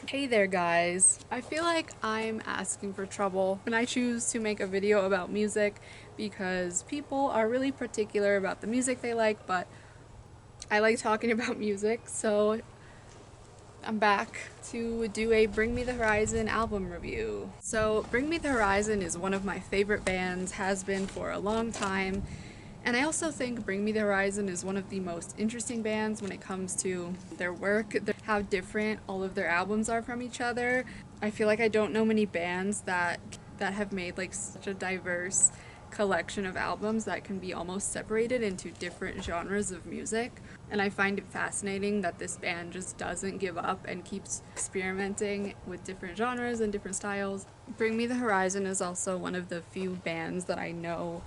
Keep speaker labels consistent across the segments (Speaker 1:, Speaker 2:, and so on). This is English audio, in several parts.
Speaker 1: Hey there guys, I feel like I'm asking for trouble when I choose to make a video about music because people are really particular about the music they like, but I like talking about music, so I'm back to do a Bring Me the Horizon album review. So Bring Me the Horizon is one of my favorite bands, has been for a long time, and I also think Bring Me the Horizon is one of the most interesting bands when it comes to their work, how different all of their albums are from each other. I feel like I don't know many bands that have made like such a diverse collection of albums that can be almost separated into different genres of music. And I find it fascinating that this band just doesn't give up and keeps experimenting with different genres and different styles. Bring Me the Horizon is also one of the few bands that I know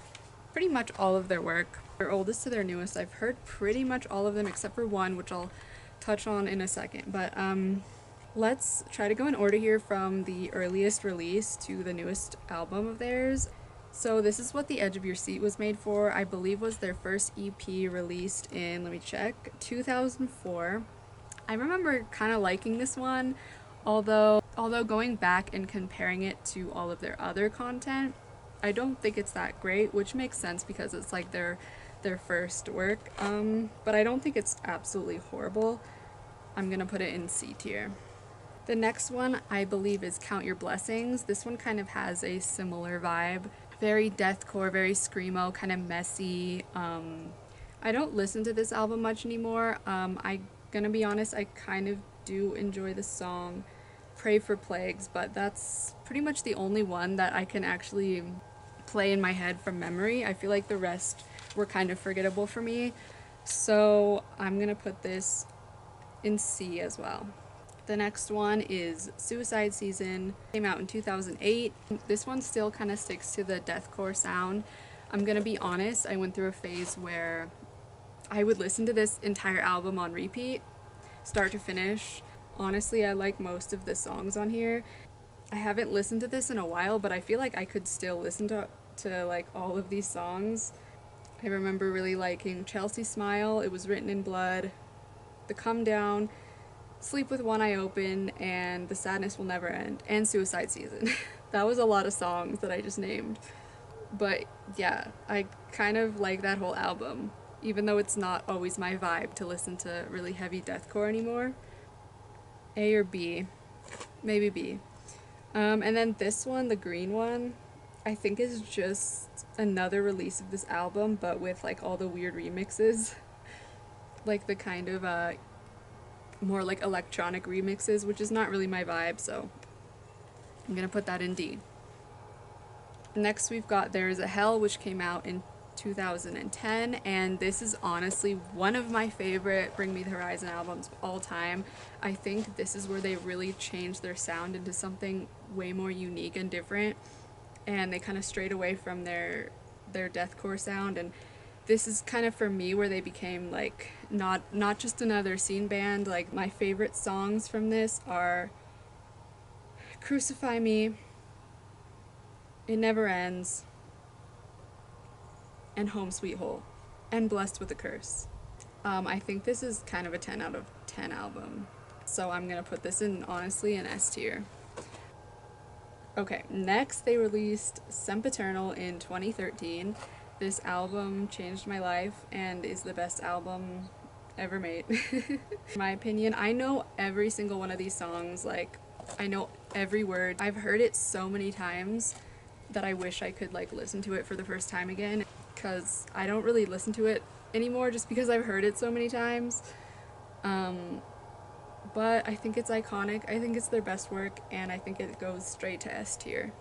Speaker 1: pretty much all of their work. Their oldest to their newest, I've heard pretty much all of them except for one, which I'll touch on in a second. But let's try to go in order here from the earliest release to the newest album of theirs. So this is what The Edge of Your Seat was made for. I believe was their first EP released in, let me check, 2004. I remember kind of liking this one, although going back and comparing it to all of their other content, I don't think it's that great, which makes sense because it's like their first work. But I don't think it's absolutely horrible. I'm gonna put it in C tier. The next one I believe is Count Your Blessings. This one kind of has a similar vibe. Very deathcore, very screamo, kind of messy. I don't listen to this album much anymore. I gonna be honest, I kind of do enjoy the song Pray for Plagues, but that's pretty much the only one that I can actually play in my head from memory. I feel like the rest were kind of forgettable for me. So I'm gonna put this in C as well. The next one is Suicide Season. Came out in 2008. This one still kind of sticks to the deathcore sound. I'm gonna be honest, I went through a phase where I would listen to this entire album on repeat, start to finish. Honestly, I like most of the songs on here. I haven't listened to this in a while, but I feel like I could still listen to like all of these songs. I remember really liking Chelsea Smile, It Was Written in Blood, The Come Down, Sleep with One Eye Open, and The Sadness Will Never End, and Suicide Season. That was a lot of songs that I just named. But yeah, I kind of like that whole album, even though it's not always my vibe to listen to really heavy deathcore anymore. A or B? Maybe B. And then this one, the green one, I think is just another release of this album, but with like all the weird remixes. Like the kind of more like electronic remixes, which is not really my vibe, so I'm gonna put that in D. Next we've got There Is a Hell, which came out in 2010, and this is honestly one of my favorite Bring Me the Horizon albums of all time. I think this is where they really changed their sound into something way more unique and different, and they kind of strayed away from their deathcore sound, and this is kind of for me where they became like not just another scene band. Like my favorite songs from this are Crucify Me, It Never Ends, and Home Sweet Hole, and Blessed with a Curse. I think this is kind of a 10 out of 10 album, so I'm gonna put this in honestly an S tier. Okay, next they released Sempiternal in 2013. This album changed my life and is the best album ever made. In my opinion, I know every single one of these songs, like I know every word. I've heard it so many times that I wish I could like listen to it for the first time again, because I don't really listen to it anymore just because I've heard it so many times. But I think it's iconic. I think it's their best work, and I think it goes straight to S tier.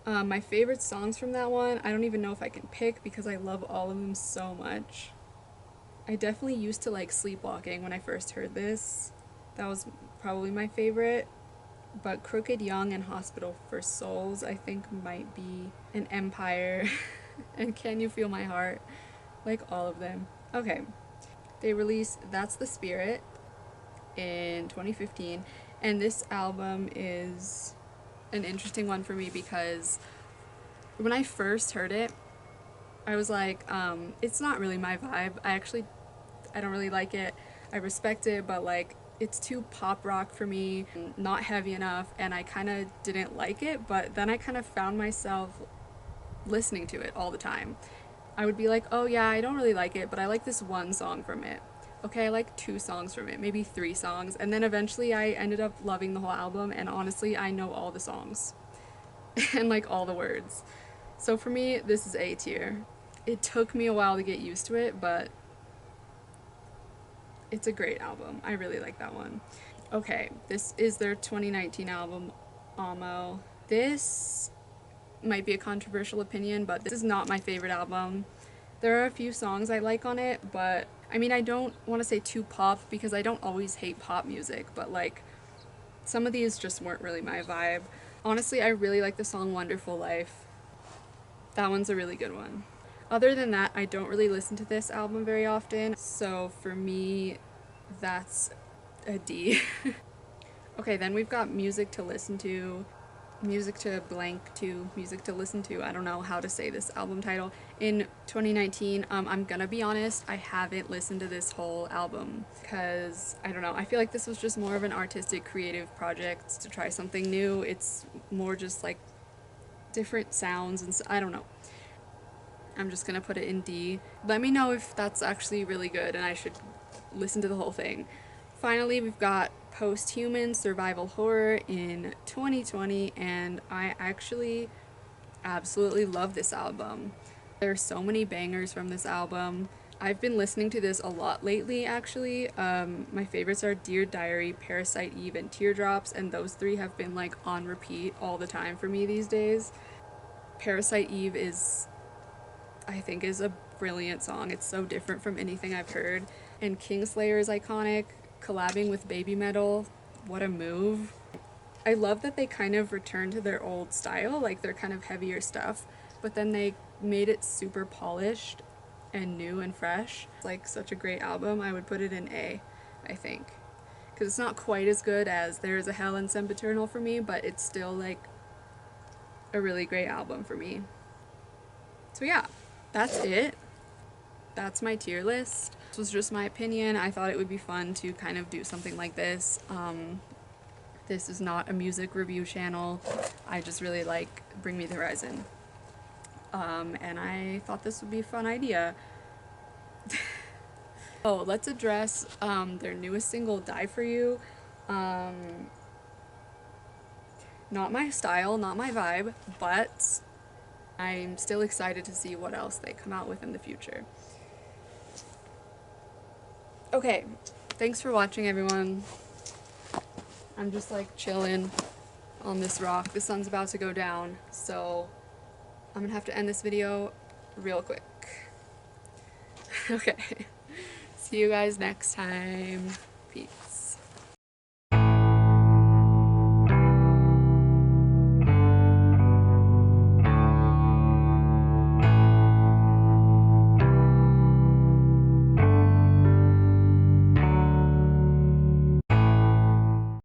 Speaker 1: My favorite songs from that one, I don't even know if I can pick because I love all of them so much. I definitely used to like Sleepwalking when I first heard this. That was probably my favorite. But Crooked Young and Hospital for Souls, I think, might be an Empire. And Can You Feel My Heart? Like all of them. Okay. They released That's the Spirit in 2015, and this album is an interesting one for me because when I first heard it, I was like, it's not really my vibe. I don't really like it. I respect it, but like it's too pop rock for me, not heavy enough, and I kind of didn't like it, but then I kind of found myself listening to it all the time. I would be like, oh yeah, I don't really like it, but I like this one song from it. Okay, I like 2 songs from it, maybe 3 songs, and then eventually I ended up loving the whole album, and honestly, I know all the songs and like all the words. So for me, this is A tier. It took me a while to get used to it, but it's a great album. I really like that one. Okay, this is their 2019 album, Amo. This might be a controversial opinion, but this is not my favorite album. There are a few songs I like on it, but I mean, I don't want to say too pop because I don't always hate pop music, but like some of these just weren't really my vibe. Honestly, I really like the song Wonderful Life. That one's a really good one. Other than that, I don't really listen to this album very often, so for me, that's a D. Okay, then we've got music to listen to, music to blank to, music to listen to. I don't know how to say this album title. In 2019, I'm gonna be honest, I haven't listened to this whole album because, I don't know, I feel like this was just more of an artistic, creative project to try something new. It's more just like different sounds and I don't know. I'm just gonna put it in D. Let me know if that's actually really good and I should listen to the whole thing. Finally, we've got Post-Human Survival Horror in 2020, and I actually absolutely love this album. There are so many bangers from this album. I've been listening to this a lot lately, actually. My favorites are Dear Diary, Parasite Eve, and Teardrops, and those 3 have been like on repeat all the time for me these days. Parasite Eve I think is a brilliant song. It's so different from anything I've heard. And Kingslayer is iconic. Collabing with Baby Metal, what a move. I love that they kind of returned to their old style, like their kind of heavier stuff, but then they made it super polished and new and fresh. Like such a great album. I would put it in A, I think. Because it's not quite as good as There Is a Hell and Sempiternal for me, but it's still like a really great album for me. So yeah, that's it. That's my tier list. This was just my opinion. I thought it would be fun to kind of do something like this. This is not a music review channel. I just really like Bring Me the Horizon. And I thought this would be a fun idea. Oh, let's address their newest single, Die For You. Not my style, not my vibe, but I'm still excited to see what else they come out with in the future. Okay, thanks for watching, everyone. I'm just like chilling on this rock. The sun's about to go down, so I'm gonna have to end this video real quick. Okay, see you guys next time. Peace.